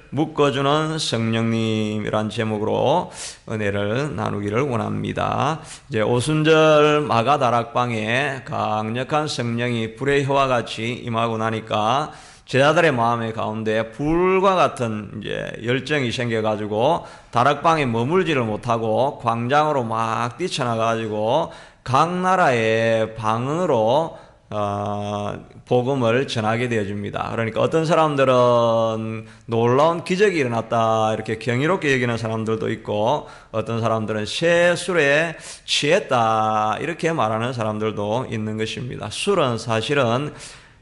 묶어주는 성령님이란 제목으로 은혜를 나누기를 원합니다. 이제 오순절 마가다락방에 강력한 성령이 불의 혀와 같이 임하고 나니까 제자들의 마음 가운데 불과 같은 이제 열정이 생겨가지고 다락방에 머물지를 못하고 광장으로 막 뛰쳐나가가지고 각 나라의 방언으로 복음을 전하게 되어집니다. 그러니까 어떤 사람들은 놀라운 기적이 일어났다 이렇게 경이롭게 여기는 사람들도 있고, 어떤 사람들은 새 술에 취했다 이렇게 말하는 사람들도 있는 것입니다. 술은 사실은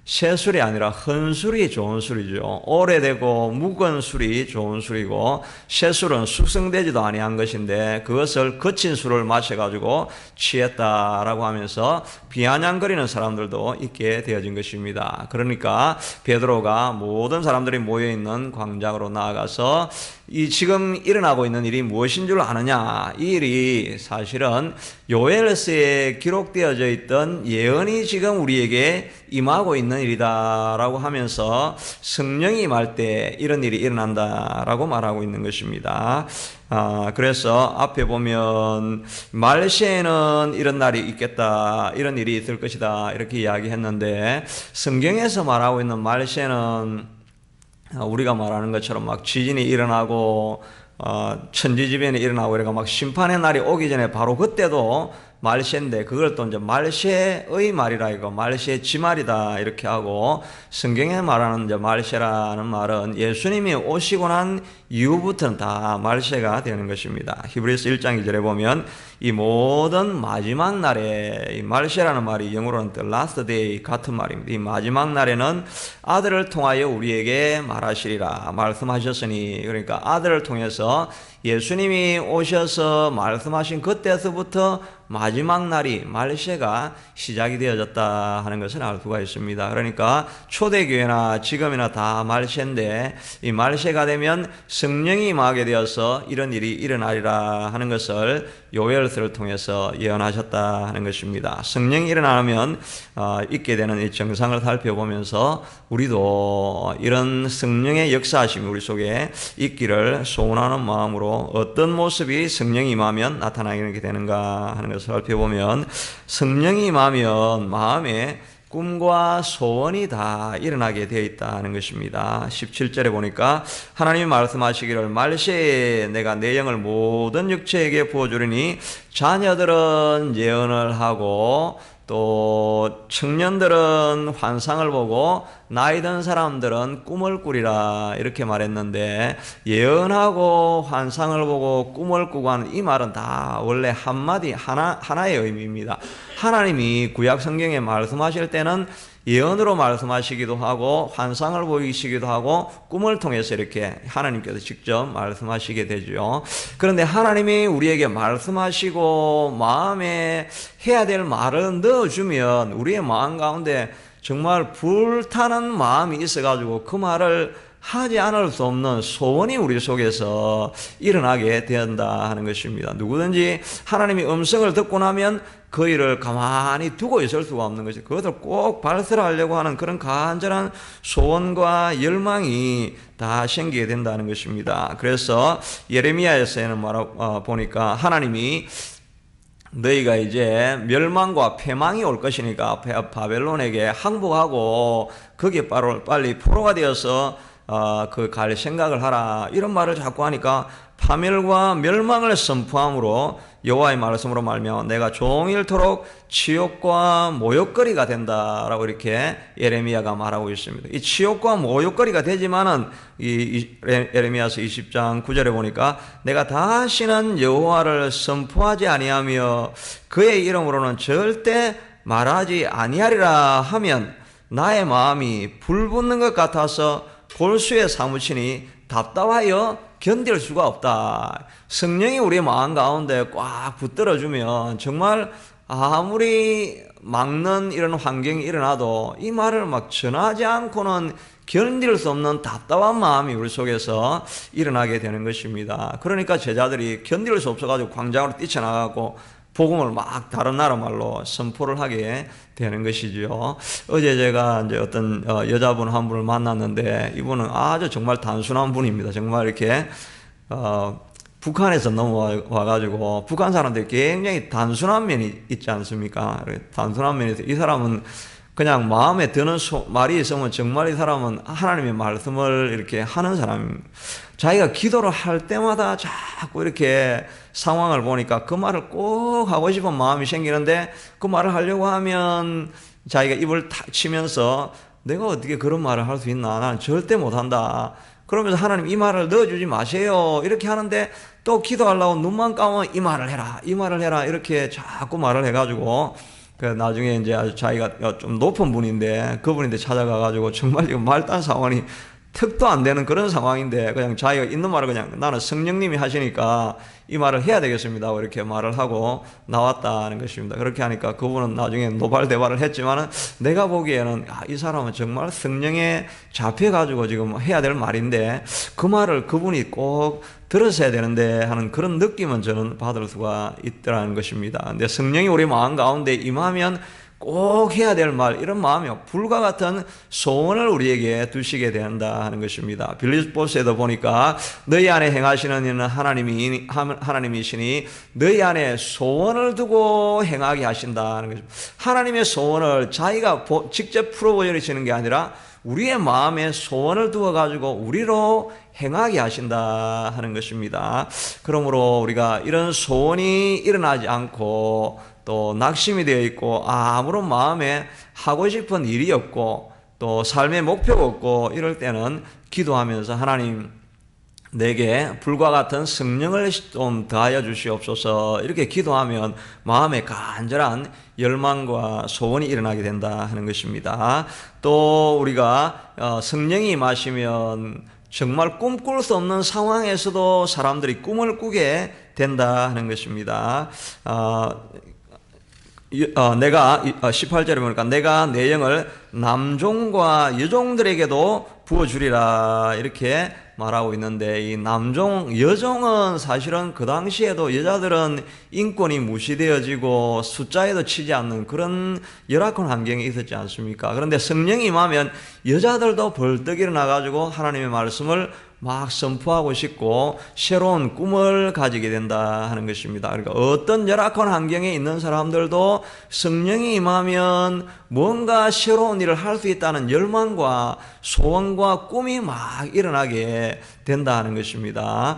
새 술이 아니라 헌술이 좋은 술이죠. 오래되고 묵은 술이 좋은 술이고, 새 술은 숙성되지도 아니한 것인데 그것을 거친 술을 마셔가지고 취했다라고 하면서 비아냥거리는 사람들도 있게 되어진 것입니다. 그러니까 베드로가 모든 사람들이 모여있는 광장으로 나아가서 이 지금 일어나고 있는 일이 무엇인 줄 아느냐, 이 일이 사실은 요엘서에 기록되어져 있던 예언이 지금 우리에게 임하고 있는 일이다라고 하면서 성령이 임할 때 이런 일이 일어난다라고 말하고 있는 것입니다. 그래서 앞에 보면 말세에는 이런 날이 있겠다, 이런 일이 있을 것이다 이렇게 이야기했는데, 성경에서 말하고 있는 말세는 우리가 말하는 것처럼 막 지진이 일어나고 천지지변이 일어나고 이래가 막 심판의 날이 오기 전에 바로 그때도 말세인데, 그걸 또 이제 말세의 말이라 이거 말세의 지말이다 이렇게 하고, 성경에 말하는 이제 말세라는 말은 예수님이 오시고 난 이후부터는 다 말세가 되는 것입니다. 히브리서 1장 2절에 보면 이 모든 마지막 날에, 이 말세라는 말이 영어로는 the last day 같은 말입니다. 이 마지막 날에는 아들을 통하여 우리에게 말하시리라 말씀하셨으니, 그러니까 아들을 통해서 예수님이 오셔서 말씀하신 그때서부터 마지막 날이 말세가 시작이 되어졌다 하는 것을 알 수가 있습니다. 그러니까 초대교회나 지금이나 다 말세인데, 이 말세가 되면 성령이 임하게 되어서 이런 일이 일어나리라 하는 것을 요엘서를 통해서 예언하셨다 하는 것입니다. 성령이 일어나면 있게 되는 이 정상을 살펴보면서 우리도 이런 성령의 역사하심이 우리 속에 있기를 소원하는 마음으로, 어떤 모습이 성령이 임하면 나타나게 되는가 하는 것을 살펴보면, 성령이 임하면 마음에 꿈과 소원이 다 일어나게 되어 있다는 것입니다. 17절에 보니까 하나님이 말씀하시기를 말세에 내가 내 영을 모든 육체에게 부어주리니 자녀들은 예언을 하고 또 청년들은 환상을 보고 나이 든 사람들은 꿈을 꾸리라 이렇게 말했는데, 예언하고 환상을 보고 꿈을 꾸고 하는 이 말은 다 원래 한마디 하나의 의미입니다. 하나님이 구약 성경에 말씀하실 때는 예언으로 말씀하시기도 하고 환상을 보이시기도 하고 꿈을 통해서 이렇게 하나님께서 직접 말씀하시게 되죠. 그런데 하나님이 우리에게 말씀하시고 마음에 해야 될 말을 넣어주면 우리의 마음 가운데 정말 불타는 마음이 있어가지고 그 말을 하지 않을 수 없는 소원이 우리 속에서 일어나게 된다 하는 것입니다. 누구든지 하나님의 음성을 듣고 나면 그 일을 가만히 두고 있을 수가 없는 것이, 그것을 꼭 발설하려고 하는 그런 간절한 소원과 열망이 다 생기게 된다는 것입니다. 그래서 예레미야에서는 보니까 하나님이 너희가 이제 멸망과 패망이 올 것이니까 바벨론에게 항복하고 거기에 빨리 포로가 되어서 갈 생각을 하라 이런 말을 자꾸 하니까, 파멸과 멸망을 선포함으로 여호와의 말씀으로 말미암아 내가 종일토록 치욕과 모욕거리가 된다라고 이렇게 예레미야가 말하고 있습니다. 이 치욕과 모욕거리가 되지만은 이 예레미야서 20장 9절에 보니까 내가 다시는 여호와를 선포하지 아니하며 그의 이름으로는 절대 말하지 아니하리라 하면 나의 마음이 불붙는 것 같아서 골수에 사무치니 답답하여 견딜 수가 없다. 성령이 우리의 마음 가운데 꽉 붙들어주면 정말 아무리 막는 이런 환경이 일어나도 이 말을 막 전하지 않고는 견딜 수 없는 답답한 마음이 우리 속에서 일어나게 되는 것입니다. 그러니까 제자들이 견딜 수 없어가지고 광장으로 뛰쳐나가고 복음을 막 다른 나라 말로 선포를 하게 되는 것이죠. 어제 제가 이제 어떤 여자분 한 분을 만났는데 이분은 아주 정말 단순한 분입니다. 정말 이렇게 북한에서 넘어와가지고 북한 사람들이 굉장히 단순한 면이 있지 않습니까? 단순한 면에서 이 사람은 그냥 마음에 드는 말이 있으면 정말 이 사람은 하나님의 말씀을 이렇게 하는 사람, 자기가 기도를 할 때마다 자꾸 이렇게 상황을 보니까 그 말을 꼭 하고 싶은 마음이 생기는데 그 말을 하려고 하면 자기가 입을 탁 치면서 내가 어떻게 그런 말을 할 수 있나? 나는 절대 못한다. 그러면서 하나님 이 말을 넣어주지 마세요. 이렇게 하는데 또 기도하려고 눈만 감으면 이 말을 해라. 이 말을 해라. 이렇게 자꾸 말을 해가지고 그 나중에 이제 아주 자기가 좀 높은 분인데 그분인데 찾아가가지고 정말 이거 말단 상황이 턱도 안 되는 그런 상황인데 그냥 자기가 있는 말을 그냥 나는 성령님이 하시니까 이 말을 해야 되겠습니다. 이렇게 말을 하고 나왔다는 것입니다. 그렇게 하니까 그분은 나중에 노발대발을 했지만은 내가 보기에는 이 사람은 정말 성령에 잡혀가지고 지금 해야 될 말인데 그 말을 그분이 꼭 들었어야 되는데 하는 그런 느낌은 저는 받을 수가 있더라는 것입니다. 근데 성령이 우리 마음 가운데 임하면 꼭 해야 될 말, 이런 마음이요. 불과 같은 소원을 우리에게 두시게 된다 하는 것입니다. 빌립보서에도 보니까 너희 안에 행하시는 이는 하나님이시니 너희 안에 소원을 두고 행하게 하신다는 것입니다. 하나님의 소원을 자기가 직접 풀어버리시는 게 아니라 우리의 마음에 소원을 두어가지고 우리로 행하게 하신다 하는 것입니다. 그러므로 우리가 이런 소원이 일어나지 않고 또 낙심이 되어 있고 아무런 마음에 하고 싶은 일이 없고 또 삶의 목표가 없고 이럴 때는 기도하면서 하나님 내게 불과 같은 성령을 좀 더하여 주시옵소서 이렇게 기도하면 마음에 간절한 열망과 소원이 일어나게 된다 하는 것입니다. 또 우리가 성령이 임하시면 정말 꿈꿀 수 없는 상황에서도 사람들이 꿈을 꾸게 된다 하는 것입니다. 내가 18절에 보니까 내가 내 영을 남종과 여종들에게도 부어주리라 이렇게 말하고 있는데 이 남종, 여종은 사실은 그 당시에도 여자들은 인권이 무시되어지고 숫자에도 치지 않는 그런 열악한 환경에 있었지 않습니까? 그런데 성령이 임하면 여자들도 벌떡 일어나가지고 하나님의 말씀을 막 선포하고 싶고 새로운 꿈을 가지게 된다 하는 것입니다. 그러니까 어떤 열악한 환경에 있는 사람들도 성령이 임하면 뭔가 새로운 일을 할 수 있다는 열망과 소원과 꿈이 막 일어나게 된다 하는 것입니다.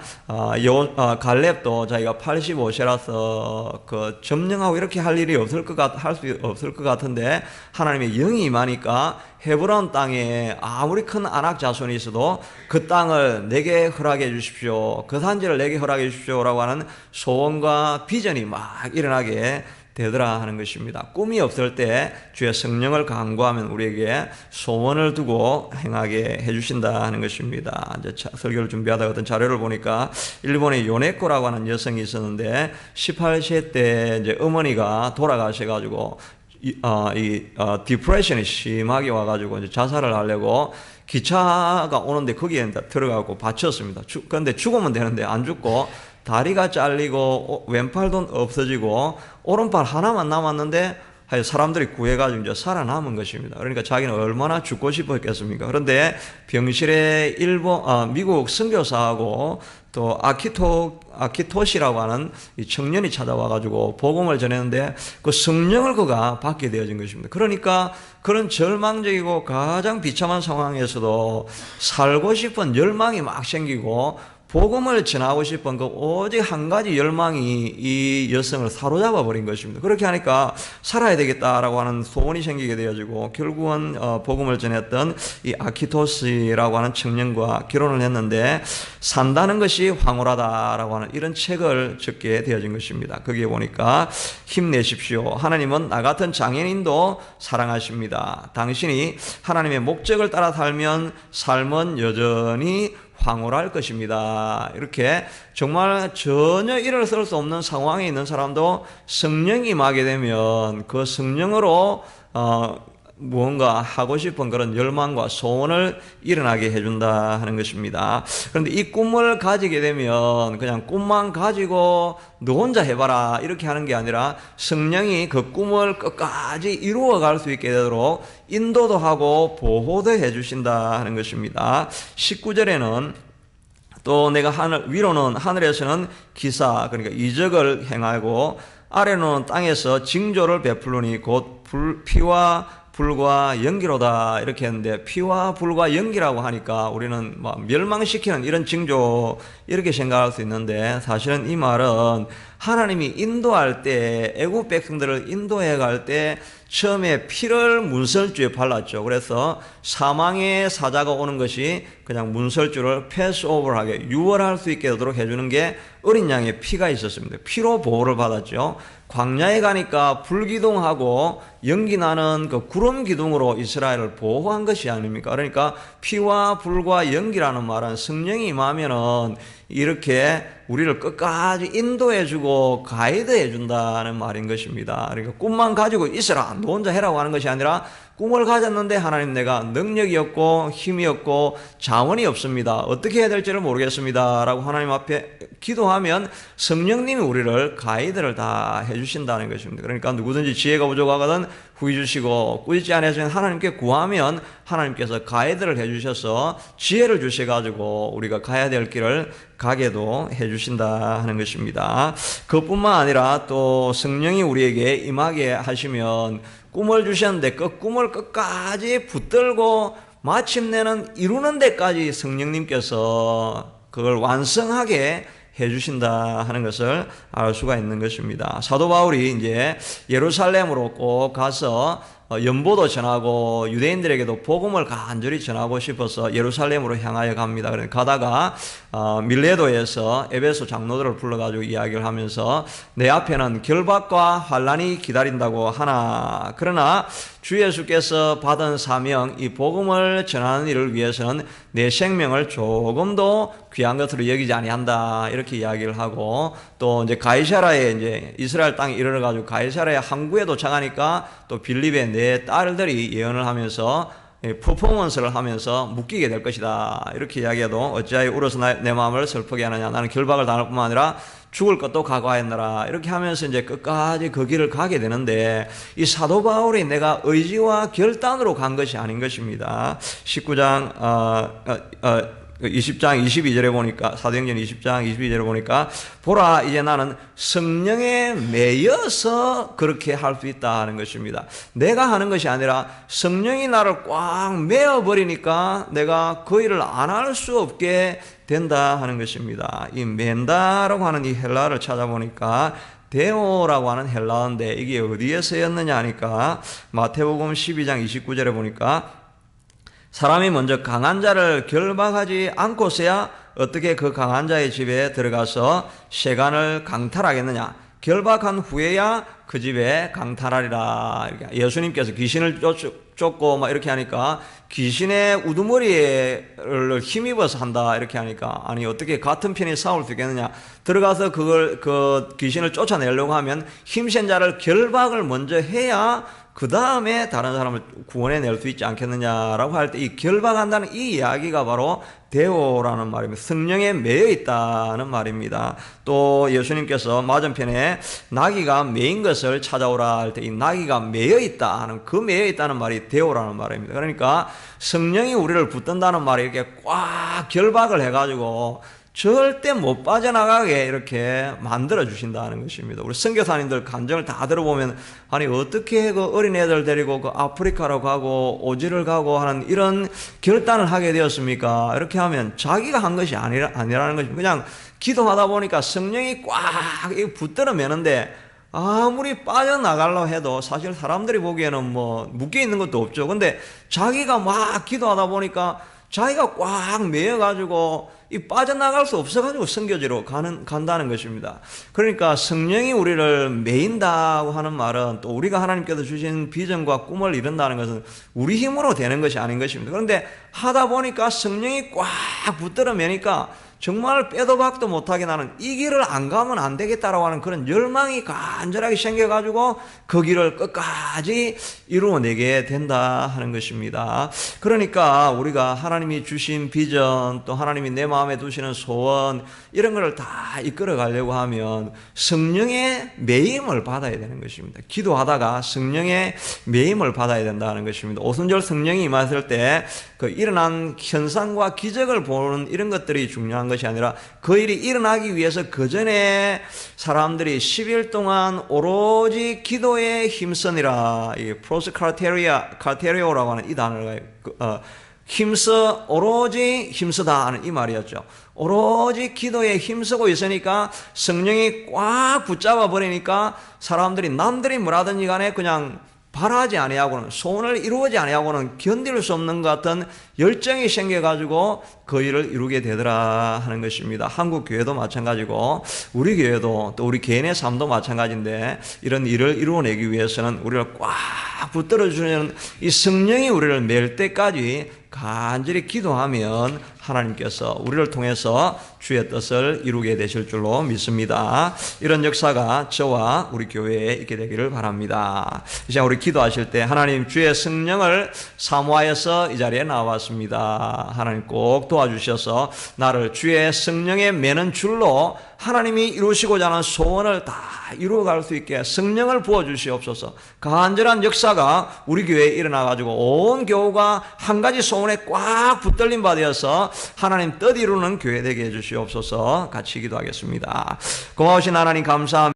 갈렙도 자기가 85세라서 그 점령하고 이렇게 할 일이 할 수 없을 것 같은데 하나님의 영이 임하니까 헤브론 땅에 아무리 큰 아낙 자손이 있어도 그 땅을 내게 허락해 주십시오. 그 산지를 내게 허락해 주십시오라고 하는 소원과 비전이 막 일어나게 되더라 하는 것입니다. 꿈이 없을 때 주의 성령을 간구하면 우리에게 소원을 두고 행하게 해주신다 하는 것입니다. 이제 설교를 준비하다가 어떤 자료를 보니까 일본의 요네코라고 하는 여성이 있었는데 18세 때 이제 어머니가 돌아가셔가지고 디프레션이 심하게 와가지고 이제 자살을 하려고 기차가 오는데 거기에 들어가고 바쳤습니다. 그런데 죽으면 되는데 안 죽고 다리가 잘리고 왼팔도 없어지고 오른팔 하나만 남았는데 사람들이 구해가지고 이제 살아남은 것입니다. 그러니까 자기는 얼마나 죽고 싶었겠습니까? 그런데 병실에 미국 선교사하고 또 아키토시라고 하는 이 청년이 찾아와가지고 복음을 전했는데 그 성령을 그가 받게 되어진 것입니다. 그러니까 그런 절망적이고 가장 비참한 상황에서도 살고 싶은 열망이 막 생기고 복음을 전하고 싶은 그 오직 한 가지 열망이 이 여성을 사로잡아 버린 것입니다. 그렇게 하니까 살아야 되겠다라고 하는 소원이 생기게 되어지고 결국은 복음을 전했던 이 아키토스라고 하는 청년과 결혼을 했는데 산다는 것이 황홀하다라고 하는 이런 책을 적게 되어진 것입니다. 거기에 보니까 힘내십시오. 하나님은 나 같은 장애인도 사랑하십니다. 당신이 하나님의 목적을 따라 살면 삶은 여전히 황홀할 것입니다. 이렇게 정말 전혀 일어설 수 없는 상황에 있는 사람도 성령이 임하게 되면 그 성령으로 무언가 하고 싶은 그런 열망과 소원을 일어나게 해준다 하는 것입니다. 그런데 이 꿈을 가지게 되면 그냥 꿈만 가지고 너 혼자 해봐라 이렇게 하는 게 아니라 성령이 그 꿈을 끝까지 이루어갈 수 있게 되도록 인도도 하고 보호도 해주신다 하는 것입니다. 19절에는 또 내가 위로는 하늘에서는 기사, 그러니까 이적을 행하고 아래로는 땅에서 징조를 베풀으니 곧 피와 불과 연기로다 이렇게 했는데, 피와 불과 연기라고 하니까 우리는 멸망시키는 이런 징조 이렇게 생각할 수 있는데, 사실은 이 말은 하나님이 인도할 때, 애국 백성들을 인도해 갈 때 처음에 피를 문설주에 발랐죠. 그래서 사망의 사자가 오는 것이 그냥 문설주를 패스오버하게 유월할 수 있게 되도록 해주는 게 어린 양의 피가 있었습니다. 피로 보호를 받았죠. 광야에 가니까 불기둥하고 연기 나는 그 구름 기둥으로 이스라엘을 보호한 것이 아닙니까? 그러니까 피와 불과 연기라는 말은 성령이 임하면은 이렇게 우리를 끝까지 인도해주고 가이드해준다는 말인 것입니다. 그러니까 꿈만 가지고 있어라, 너 혼자 해라고 하는 것이 아니라, 꿈을 가졌는데 하나님 내가 능력이 없고 힘이 없고 자원이 없습니다, 어떻게 해야 될지를 모르겠습니다 라고 하나님 앞에 기도하면 성령님이 우리를 가이드를 다 해주신다는 것입니다. 그러니까 누구든지 지혜가 부족하거든 후히 주시고 꾸짖지 않으시면 하나님께 구하면 하나님께서 가이드를 해주셔서 지혜를 주셔가지고 우리가 가야 될 길을 가게도 해주신다 하는 것입니다. 그뿐만 아니라 또 성령이 우리에게 임하게 하시면 꿈을 주셨는데 그 꿈을 끝까지 붙들고 마침내는 이루는 데까지 성령님께서 그걸 완성하게 해주신다 하는 것을 알 수가 있는 것입니다. 사도 바울이 이제 예루살렘으로 꼭 가서 연보도 전하고 유대인들에게도 복음을 간절히 전하고 싶어서 예루살렘으로 향하여 갑니다. 그래서 가다가 밀레도에서 에베소 장로들을 불러가지고 이야기를 하면서 내 앞에는 결박과 환란이 기다린다고 하나, 그러나 주 예수께서 받은 사명, 이 복음을 전하는 일을 위해서는 내 생명을 조금도 귀한 것으로 여기지 아니한다 이렇게 이야기를 하고, 또 이제 가이사라에 이제 이스라엘 땅에 이르러 가지고 가이사라의 항구에 도착하니까 또 빌립의 네 딸들이 예언을 하면서 퍼포먼스를 하면서 묶이게 될 것이다 이렇게 이야기해도 어찌하여 울어서 내 마음을 슬프게 하느냐, 나는 결박을 당할 뿐만 아니라 죽을 것도 각오하였노라 이렇게 하면서 이제 끝까지 그 길을 가게 되는데, 이 사도 바울이 내가 의지와 결단으로 간 것이 아닌 것입니다. 19장 20장 22절에 보니까, 사도행전 20장 22절에 보니까 보라 이제 나는 성령에 매여서 그렇게 할 수 있다 하는 것입니다. 내가 하는 것이 아니라 성령이 나를 꽉 메어버리니까 내가 그 일을 안 할 수 없게 된다 하는 것입니다. 이 맨다라고 하는 이 헬라어를 찾아보니까 데오라고 하는 헬라어인데 이게 어디에 쓰였느냐 하니까 마태복음 12장 29절에 보니까 사람이 먼저 강한 자를 결박하지 않고서야 어떻게 그 강한 자의 집에 들어가서 세간을 강탈하겠느냐, 결박한 후에야 그 집에 강탈하리라. 예수님께서 귀신을 쫓고 막 이렇게 하니까 귀신의 우두머리를 힘입어서 한다 이렇게 하니까, 아니 어떻게 같은 편이 싸울 수 있겠느냐, 들어가서 그 귀신을 쫓아내려고 하면 힘센 자를 결박을 먼저 해야 그 다음에 다른 사람을 구원해낼 수 있지 않겠느냐라고 할 때 이 결박한다는 이 이야기가 바로 데오라는 말입니다. 성령에 매여 있다는 말입니다. 또 예수님께서 맞은편에 나귀가 매인 것을 찾아오라 할 때 이 나귀가 매여 있다 하는 그 매여 있다는 말이 데오라는 말입니다. 그러니까 성령이 우리를 붙든다는 말이 이렇게 꽉 결박을 해가지고 절대 못 빠져나가게 이렇게 만들어 주신다는 것입니다. 우리 선교사님들 간증을 다 들어보면, 아니 어떻게 그 어린애들 데리고 그 아프리카로 가고 오지를 가고 하는 이런 결단을 하게 되었습니까? 이렇게 하면 자기가 한 것이 아니라는 것입니다. 그냥 기도하다 보니까 성령이 꽉 붙들어 매는데 아무리 빠져나가려고 해도 사실 사람들이 보기에는 뭐 묶여있는 것도 없죠. 근데 자기가 막 기도하다 보니까 자기가 꽉 매여가지고 이 빠져나갈 수 없어가지고 선교지로 간다는 것입니다. 그러니까 성령이 우리를 매인다고 하는 말은 또 우리가 하나님께서 주신 비전과 꿈을 이룬다는 것은 우리 힘으로 되는 것이 아닌 것입니다. 그런데 하다 보니까 성령이 꽉 붙들어 매니까 정말 빼도 박도 못하게 나는 이 길을 안 가면 안 되겠다라고 하는 그런 열망이 간절하게 생겨가지고 그 길을 끝까지 이루어내게 된다 하는 것입니다. 그러니까 우리가 하나님이 주신 비전, 또 하나님이 내 마음에 두시는 소원, 이런 것을 다 이끌어 가려고 하면 성령의 매임을 받아야 되는 것입니다. 기도하다가 성령의 매임을 받아야 된다는 것입니다. 오순절 성령이 임하실 때 그 일어난 현상과 기적을 보는 이런 것들이 중요한 것이 아니라 그 일이 일어나기 위해서 그 전에 사람들이 10일 동안 오로지 기도에 힘쓰니라. 이 프로스카테리오라고 하는 이 단어가 오로지 힘쓰다 하는 이 말이었죠. 오로지 기도에 힘쓰고 있으니까 성령이 꽉 붙잡아 버리니까 사람들이 남들이 뭐라든지 간에 그냥 바라지 아니하고는, 소원을 이루어지 아니하고는 견딜 수 없는 것 같은 열정이 생겨가지고 그 일을 이루게 되더라 하는 것입니다. 한국 교회도 마찬가지고 우리 교회도 또 우리 개인의 삶도 마찬가지인데, 이런 일을 이루어내기 위해서는 우리를 꽉 붙들어주는 이 성령이 우리를 맬 때까지 간절히 기도하면 하나님께서 우리를 통해서 주의 뜻을 이루게 되실 줄로 믿습니다. 이런 역사가 저와 우리 교회에 있게 되기를 바랍니다. 이제 우리 기도하실 때 하나님 주의 성령을 사모하여서 이 자리에 나왔습니다. 하나님 꼭 도와주셔서 나를 주의 성령에 매는 줄로 하나님이 이루시고자 하는 소원을 다 이루어갈 수 있게 성령을 부어주시옵소서. 간절한 역사가 우리 교회에 일어나가지고 온 교우가 한 가지 소원에 꽉 붙들림 받아서 하나님 뜻 이루는 교회 되게 해주시옵소서. 같이 기도하겠습니다. 고마우신 하나님 감사합니다.